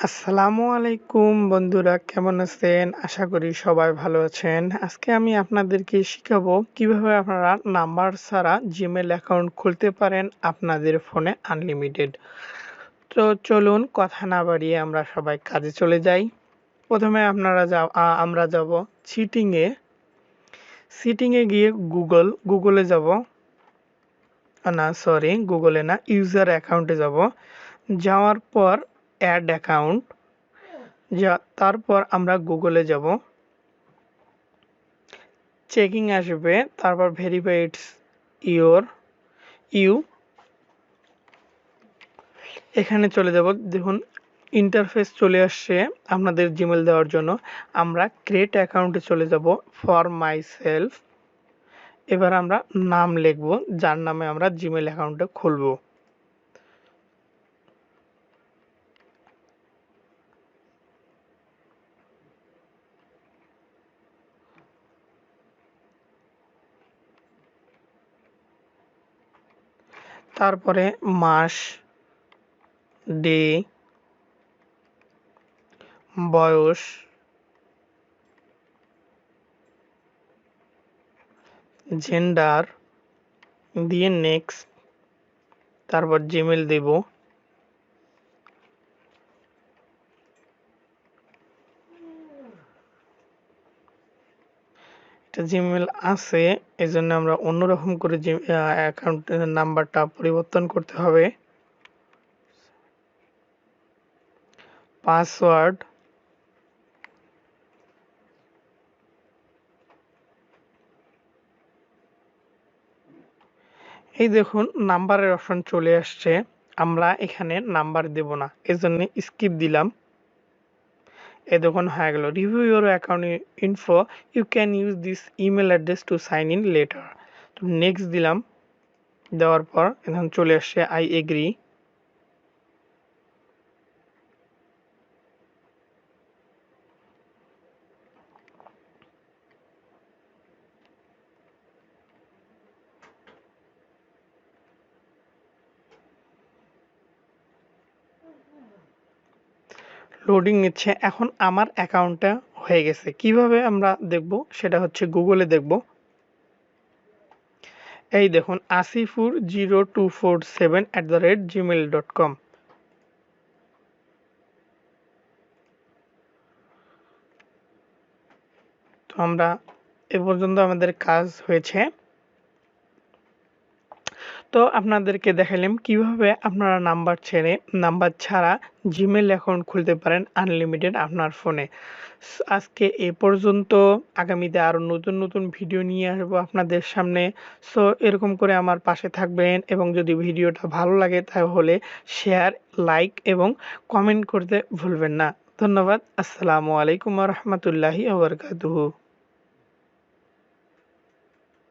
আসসালামু আলাইকুম বন্ধুরা, কেমন আছেন? আশা করি সবাই ভালো আছেন। আজকে আমি আপনাদেরকে শিখাবো কিভাবে আপনারা নাম্বার ছাড়া জিমেল অ্যাকাউন্ট খুলতে পারেন আপনাদের ফোনে আনলিমিটেড। তো চলুন কথা না বাড়িয়ে আমরা সবাই কাজে চলে যাই। প্রথমে আমরা যাব সিটিংয়ে গিয়ে গুগলে যাব। গুগলে না, ইউজার অ্যাকাউন্টে যাব। যাওয়ার পর অ্যাড অ্যাকাউন্ট, তারপর আমরা গুগলে যাব, চেকিং আসবে, তারপর ভেরিফাই ইটস ইউ এখানে চলে যাব। দেখুন ইন্টারফেস চলে আসছে আপনাদের জিমেল দেওয়ার জন্য। আমরা ক্রিয়েট অ্যাকাউন্টে চলে যাব, ফর মাই সেলফ। এবার আমরা নাম লিখব যার নামে আমরা জিমেল অ্যাকাউন্টে খুলব। তারপরে মাস, ডে, বয়স, জেন্ডার দিয়ে নেক্সট, তারপর জিমেল দেব। এটা জিমেল আছে, এজন্য আমরা অন্যরকম করে অ্যাকাউন্টের নাম্বারটা পরিবর্তন করতে হবে। পাসওয়ার্ড, এই দেখুন নাম্বারের অপশন চলে আসছে। আমরা এখানে নাম্বার দেব না, এজন্য স্কিপ দিলাম। এই দেখুন হয়ে গেল। Review your account info, you can use this email address to sign in later. তো নেক্সট দিলাম, দেওয়ার পর এখন চলে আসছে আই এগ্রি। লোডিং নিচ্ছে। এখন আমার অ্যাকাউন্টটা হয়ে গেছে। কিভাবে আমরা দেখব সেটা হচ্ছে গুগলে দেখব। এই দেখুন asifur0247@gmail.com। তো আমরা এ পর্যন্ত আমাদের কাজ হয়েছে। তো আপনাদেরকে দেখালাম কিভাবে আপনারা নাম্বার ছাড়া জিমেল অ্যাকাউন্ট খুলতে পারেন আনলিমিটেড আপনার ফোনে। আজকে এ পর্যন্ত। আগামীতে আরও নতুন নতুন ভিডিও নিয়ে আসবো আপনাদের সামনে। সো এরকম করে আমার পাশে থাকবেন, এবং যদি ভিডিওটা ভালো লাগে তাহলে শেয়ার, লাইক এবং কমেন্ট করতে ভুলবেন না। ধন্যবাদ। আসসালামু আলাইকুম ওয়া রাহমাতুল্লাহি ওয়া বারাকাতুহু।